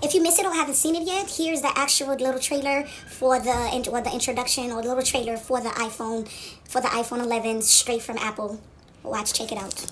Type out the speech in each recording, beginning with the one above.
If you missed it or haven't seen it yet, here's the actual little trailer for the introduction or the little trailer for the iPhone 11 straight from Apple. Watch, check it out.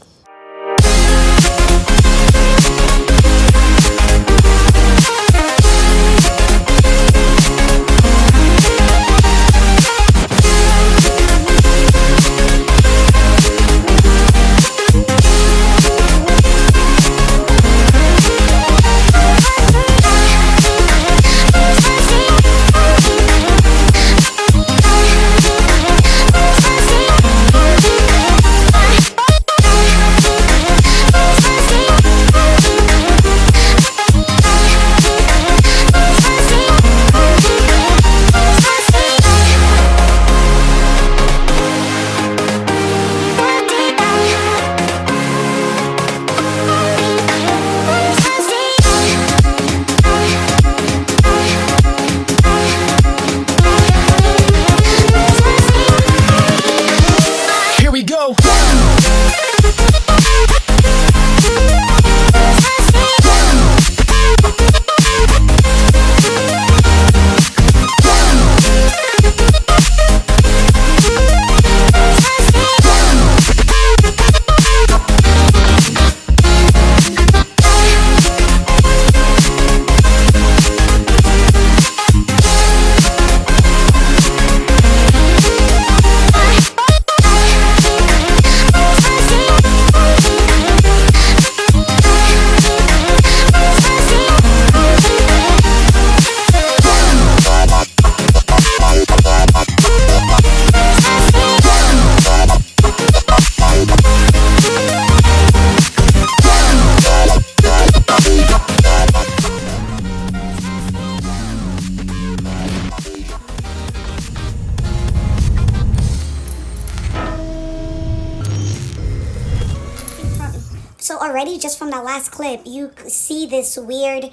So already, just from that last clip, you see this weird,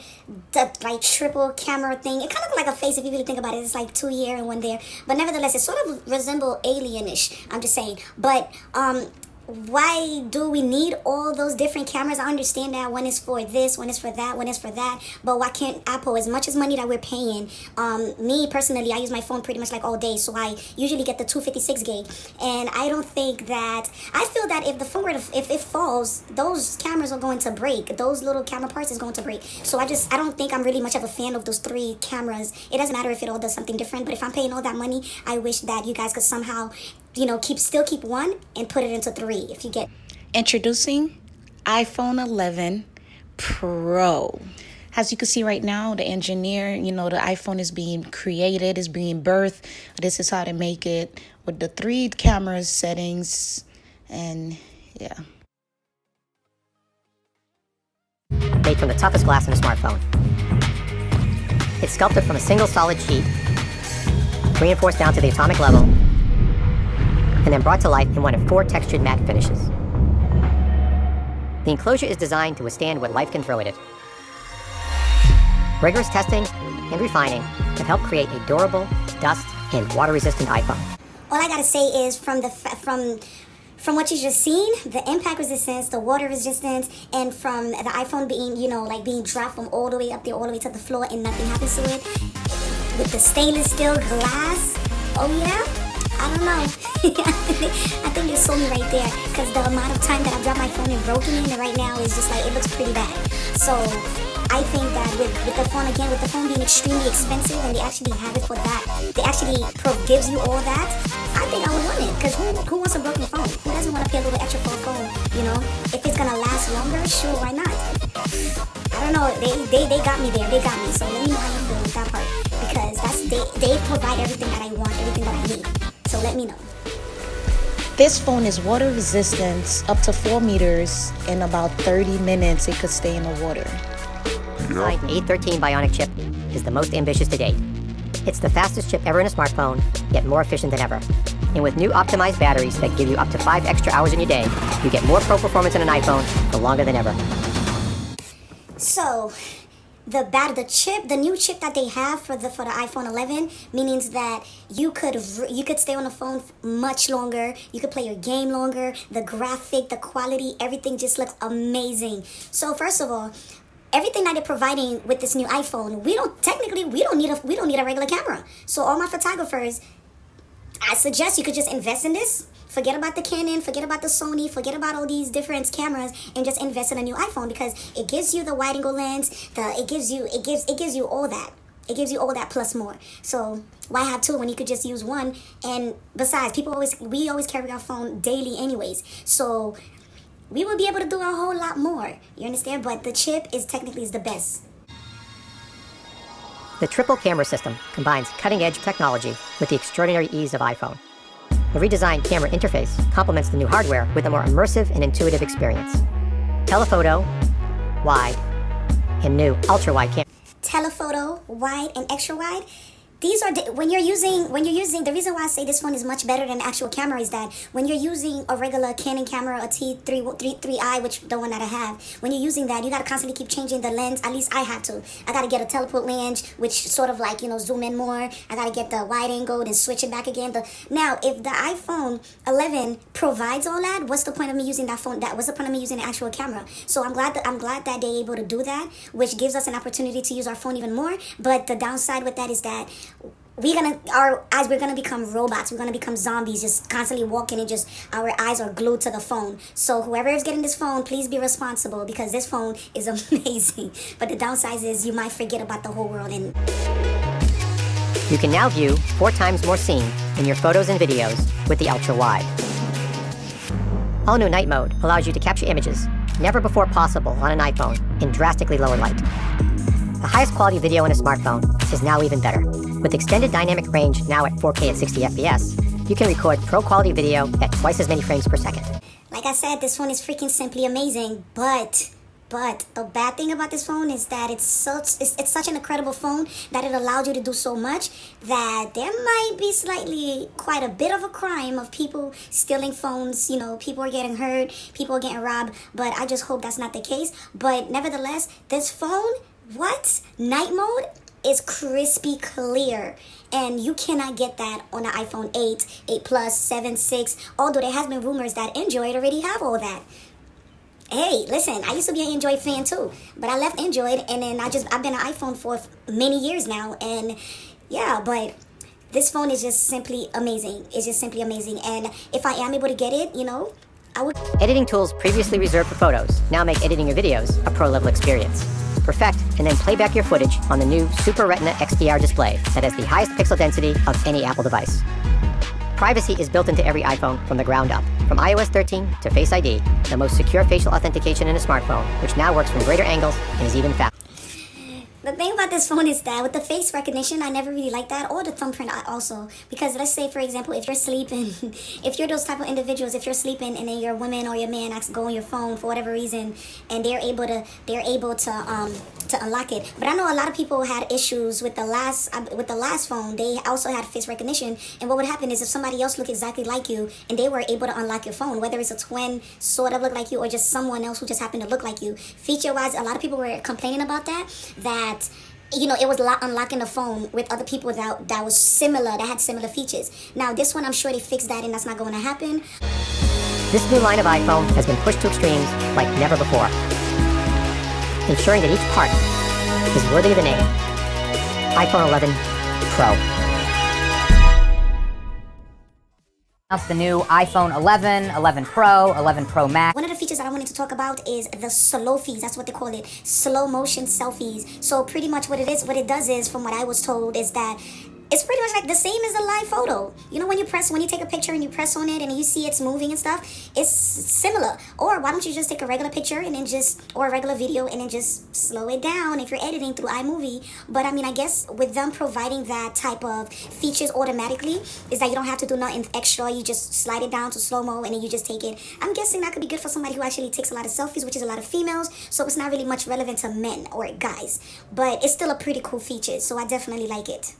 like triple camera thing. It kind of looks like a face if you really think about it. It's like two here and one there. But nevertheless, it sort of resembles alienish. I'm just saying. But why do we need all those different cameras? I understand that one is for this, one is for that, one is for that. But why can't Apple, as much as money that we're paying, me personally, I use my phone pretty much like all day. So I usually get the 256 gig. And I don't think that, I feel that if the phone were to, if it falls, those cameras are going to break. Those little camera parts is going to break. So I don't think I'm really much of a fan of those three cameras. It doesn't matter if it all does something different. But if I'm paying all that money, I wish that you guys could somehow, you know, still keep one and put it into three if you get. Introducing iPhone 11 Pro. As you can see right now, the engineer, the iPhone is being created, is being birthed. This is how to make it with the three camera settings. And yeah. Made from the toughest glass in a smartphone. It's sculpted from a single solid sheet, reinforced down to the atomic level, and then brought to life in one of 4 textured matte finishes. The enclosure is designed to withstand what life can throw at it. Rigorous testing and refining have helped create a durable, dust, and water-resistant iPhone. All I gotta say is from what you just seen, the impact resistance, the water resistance, and from the iPhone being, being dropped from all the way up there, all the way to the floor, and nothing happens to it, with the stainless steel glass, oh yeah? I don't know. I think you sold me right there, because the amount of time that I've dropped my phone and broken it right now is just like, it looks pretty bad. So I think that with the phone, again, with the phone being extremely expensive and they actually have it for that, they actually gives you all that, I think I would want it, because who wants a broken phone? Who doesn't want to pay a little extra for a phone, If it's going to last longer, sure, why not? I don't know, they got me there, they got me, so let me know how you feel with that part, because they provide everything that I want, everything that I need. So let me know. This phone is water resistant up to 4 meters. In about 30 minutes, it could stay in the water. The A13 Bionic chip is the most ambitious to date. It's the fastest chip ever in a smartphone, yet more efficient than ever. And with new optimized batteries that give you up to 5 extra hours in your day, you get more pro performance in an iPhone for longer than ever. So, the new chip that they have for the iPhone 11 means that you could stay on the phone much longer. You could play your game longer. The graphic, the quality, everything just looks amazing. So first of all, everything that they're providing with this new iPhone, we don't need a regular camera. So all my photographers, I suggest you could just invest in this. Forget about the Canon, forget about the Sony, forget about all these different cameras, and just invest in a new iPhone, because it gives you the wide angle lens, it gives you all that. It gives you all that plus more. So why have two when you could just use one? And besides, we always carry our phone daily anyways. So we will be able to do a whole lot more. You understand? But the chip is technically the best. The triple camera system combines cutting-edge technology with the extraordinary ease of iPhone. The redesigned camera interface complements the new hardware with a more immersive and intuitive experience. Telephoto, wide, and new ultra-wide camera. Telephoto, wide, and extra wide. These are when you're using the reason why I say this phone is much better than the actual camera is that when you're using a regular Canon camera, a T3i, which the one that I have, when you're using that, you gotta constantly keep changing the lens. At least I have to. I gotta get a teleport lens, which sort of like, zoom in more. I gotta get the wide angle and switch it back again. Now, if the iPhone 11 provides all that, what's the point of me using that phone? What's the point of me using the actual camera? So I'm glad that they're able to do that, which gives us an opportunity to use our phone even more. But the downside with that is that we're gonna become robots. We're gonna become zombies, just constantly walking and just our eyes are glued to the phone. So whoever is getting this phone, please be responsible, because this phone is amazing. But the downside is you might forget about the whole world. And You can now view 4 times more scene in your photos and videos with the ultra wide. All new night mode allows you to capture images never before possible on an iPhone in drastically lower light. The highest quality video in a smartphone is now even better. With extended dynamic range now at 4K at 60 FPS, you can record pro quality video at twice as many frames per second. like I said, this phone is freaking simply amazing, but the bad thing about this phone is that it's such an incredible phone that it allows you to do so much that there might be quite a bit of a crime of people stealing phones. People are getting hurt, people are getting robbed, but I just hope that's not the case. But nevertheless, this phone, night mode is crispy clear, and you cannot get that on the iPhone 8 Plus, 7, 6, although there has been rumors that Android already have all that. Hey, listen, I used to be an Android fan too, but I left Android, and then I've been an iPhone for many years now, and yeah, but this phone is just simply amazing. It's just simply amazing, and if I am able to get it, I would. Editing tools previously reserved for photos now make editing your videos a pro-level experience. Perfect and then play back your footage on the new Super Retina XDR display that has the highest pixel density of any Apple device. Privacy is built into every iPhone from the ground up. From iOS 13 to Face ID, the most secure facial authentication in a smartphone, which now works from greater angles and is even faster. The thing about this phone is that with the face recognition, I never really liked that, or the thumbprint also. Because let's say, for example, if you're sleeping, if you're those type of individuals, if you're sleeping and then your woman or your man go on your phone for whatever reason, and they're able to unlock it. But I know a lot of people had issues with the last phone. They also had face recognition, and what would happen is if somebody else looked exactly like you and they were able to unlock your phone, whether it's a twin sort of look like you or just someone else who just happened to look like you, feature-wise, a lot of people were complaining about that it was unlocking the phone with other people that had similar features. Now this one, I'm sure they fixed that, and that's not going to happen. This new line of iPhone has been pushed to extremes like never before, ensuring that each part is worthy of the name iPhone 11 Pro. That's the new iPhone 11, 11 Pro, 11 Pro Max. One of the features that I wanted to talk about is the selfies. That's what they call it, slow motion selfies. So pretty much what it does is, from what I was told, is that it's pretty much like the same as a live photo. When you take a picture and you press on it and you see it's moving and stuff, it's similar. Or why don't you just take a regular picture and then or a regular video and then just slow it down if you're editing through iMovie. But I guess with them providing that type of features automatically, is that you don't have to do nothing extra. You just slide it down to slow-mo and then you just take it. I'm guessing that could be good for somebody who actually takes a lot of selfies, which is a lot of females. So it's not really much relevant to men or guys. But it's still a pretty cool feature, so I definitely like it.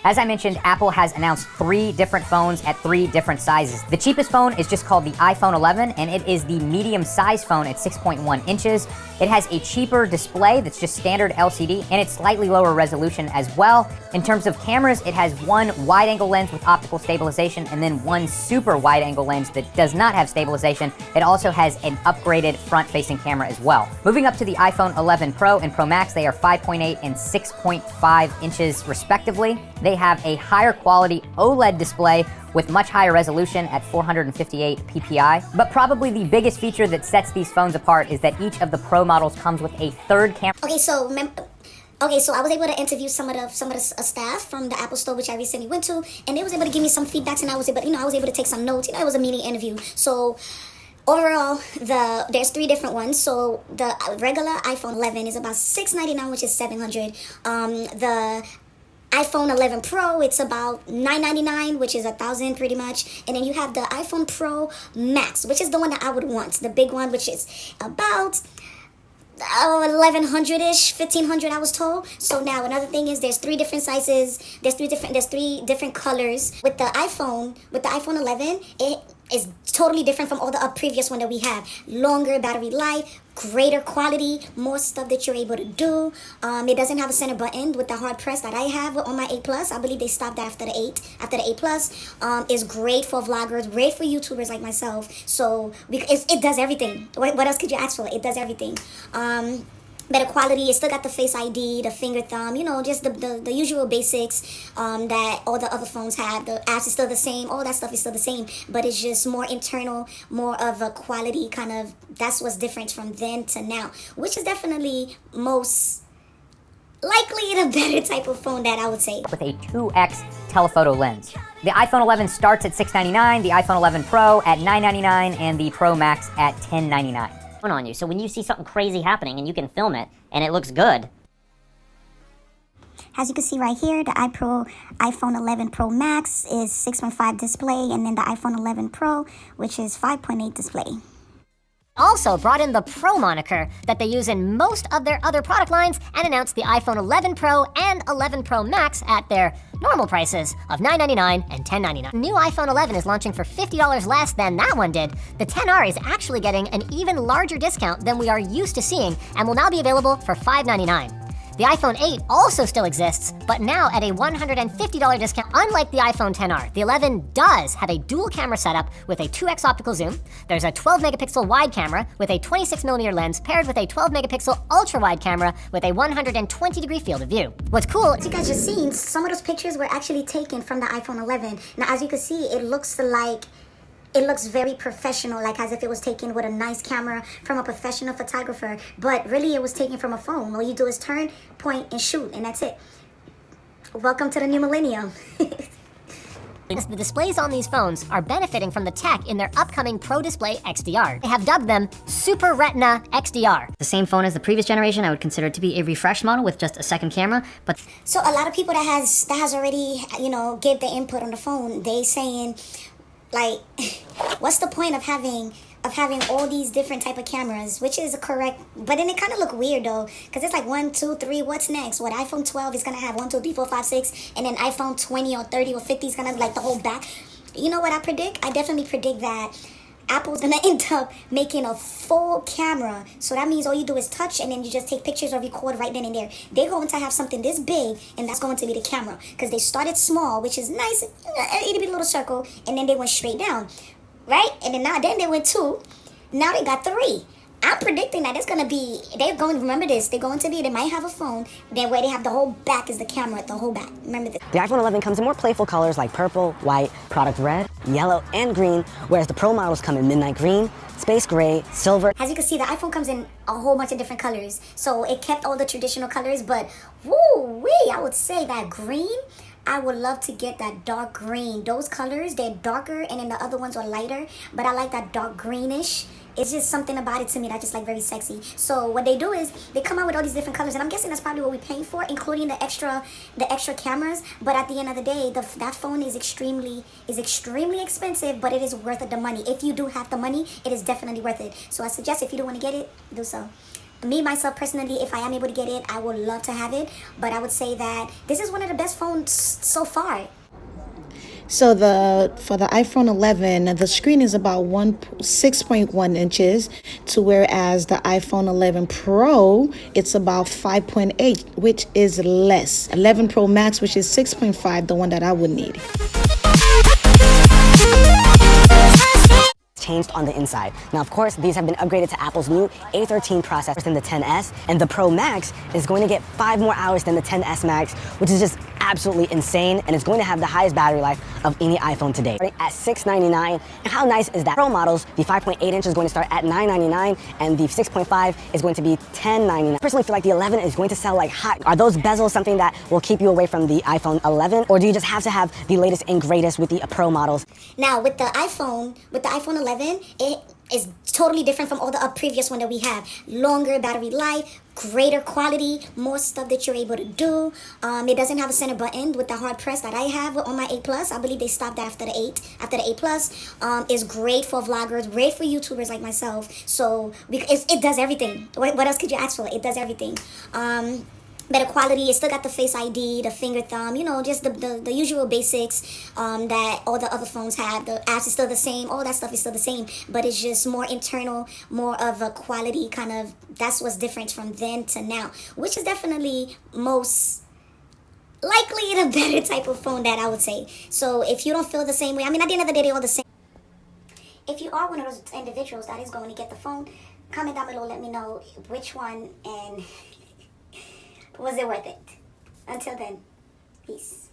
As I mentioned, Apple has announced 3 different phones at 3 different sizes. The cheapest phone is just called the iPhone 11, and it is the medium-sized phone at 6.1 inches. It has a cheaper display that's just standard LCD, and it's slightly lower resolution as well. In terms of cameras, it has one wide-angle lens with optical stabilization, and then one super wide-angle lens that does not have stabilization. It also has an upgraded front-facing camera as well. Moving up to the iPhone 11 Pro and Pro Max, they are 5.8 and 6.5 inches respectively. They have a higher quality OLED display with much higher resolution at 458 ppi. But probably the biggest feature that sets these phones apart is that each of the Pro models comes with a third camera. Okay, so I was able to interview some of the staff from the Apple Store, which I recently went to, and they was able to give me some feedbacks, and I was able to take some notes. It was a mini interview. So overall, there's 3 different ones. So the regular iPhone 11 is about $699, which is $700. The iPhone 11 Pro, it's about $999, which is $1,000 pretty much. And then you have the iPhone Pro Max, which is the one that I would want, the big one, which is about 1,100-ish, 1,500 I was told. So now another thing is there's 3 different sizes, there's 3 different colors. With the iPhone 11, it is totally different from all the previous one that we have. Longer battery life, greater quality, more stuff that you're able to do. It doesn't have a center button with the hard press that I have on my 8 Plus. I believe they stopped after the 8 Plus. It's great for vloggers, great for YouTubers like myself. So it does everything. What else could you ask for? It does everything. Better quality. It still got the Face ID, the finger thumb, just the usual basics that all the other phones have. The apps is still the same. All that stuff is still the same, but it's just more internal, more of a quality kind of. That's what's different from then to now, which is definitely most likely the better type of phone that I would say. With a 2x telephoto lens. The iPhone 11 starts at $699, the iPhone 11 Pro at $999, and the Pro Max at $1099. On you. So when you see something crazy happening and you can film it and it looks good. As you can see right here, the iPhone 11 Pro Max is 6.5 display, and then the iPhone 11 Pro, which is 5.8 display. Also brought in the Pro moniker that they use in most of their other product lines and announced the iPhone 11 Pro and 11 Pro Max at their normal prices of $999 and $1099. The new iPhone 11 is launching for $50 less than that one did. The XR is actually getting an even larger discount than we are used to seeing and will now be available for $599. The iPhone 8 also still exists, but now at a $150 discount. Unlike the iPhone XR, the 11 does have a dual camera setup with a 2x optical zoom. There's a 12 megapixel wide camera with a 26mm lens paired with a 12 megapixel ultra wide camera with a 120 degree field of view. What's cool, as you guys just seen, some of those pictures were actually taken from the iPhone 11. Now, as you can see, it looks very professional, like as if it was taken with a nice camera from a professional photographer, but really it was taken from a phone. All you do is turn, point, and shoot, and that's it. Welcome to the new millennium. the displays on these phones are benefiting from the tech in their upcoming Pro Display XDR. They have dubbed them Super Retina XDR. The same phone as the previous generation, I would consider it to be a refresh model with just a second camera, but so a lot of people that has already, gave their input on the phone, they saying, like, what's the point of having all these different type of cameras, which is correct, but then it kind of look weird though, because it's like 1, 2, 3, what's next? What, iPhone 12 is gonna have 1, 2, 3, 4, 5, 6, and then iPhone 20 or 30 or 50 is gonna have like the whole back. You know what I predict? I definitely predict that Apple's gonna end up making a full camera. So that means all you do is touch and then you just take pictures or record right then and there. They're going to have something this big, and that's going to be the camera. Because they started small, which is nice, it'll be a little circle, and then they went straight down. Right? And then they went 2. Now they got 3. I'm predicting that it's going to be, remember this, they might have a phone, then where they have the whole back is the camera, the whole back. Remember this. The iPhone 11 comes in more playful colors like purple, white, product red, yellow, and green, whereas the Pro models come in midnight green, space gray, silver. As you can see, the iPhone comes in a whole bunch of different colors. So it kept all the traditional colors, but woo-wee, I would say that green, I would love to get that dark green. Those colors, they're darker, and then the other ones are lighter, but I like that dark greenish. It's just something about it to me that's just like very sexy. So what they do is they come out with all these different colors, and I'm guessing that's probably what we're paying for, including the extra cameras. But at the end of the day, that phone is extremely expensive, but it is worth it, the money. If you do have the money, it is definitely worth it. So I suggest if you don't want to get it, do so. Me, myself, personally, if I am able to get it, I would love to have it. But I would say that this is one of the best phones so far. So for the iPhone 11, the screen is about 6.1 inches, to whereas the iPhone 11 Pro, it's about 5.8, which is less. 11 Pro Max, which is 6.5, the one that I would need. Changed on the inside. Now, of course, these have been upgraded to Apple's new A13 processor than the XS, and the Pro Max is going to get 5 more hours than the XS Max, which is just absolutely insane, and it's going to have the highest battery life of any iPhone today. At $699, and how nice is that? Pro models, the 5.8 inch is going to start at $999, and the 6.5 is going to be $1099. I personally feel like the 11 is going to sell like hot. Are those bezels something that will keep you away from the iPhone 11, or do you just have to have the latest and greatest with the Pro models? Now, with the iPhone 11, it is totally different from all the previous one that we have. Longer battery life, greater quality, more stuff that you're able to do. It doesn't have a center button with the hard press that I have on my 8 Plus. I believe they stopped after the 8 Plus. It's great for vloggers, great for YouTubers like myself. So it does everything. What else could you ask for? It does everything. Better quality. It still got the Face ID, the finger thumb, you know, just the usual basics that all the other phones have. The apps is still the same. All that stuff is still the same, but it's just more internal, more of a quality kind of. That's what's different from then to now, which is definitely most likely the better type of phone that I would say. So if you don't feel the same way, I mean, at the end of the day, they're all the same. If you are one of those individuals that is going to get the phone, comment down below. Let me know which one and was it worth it? Until then, peace.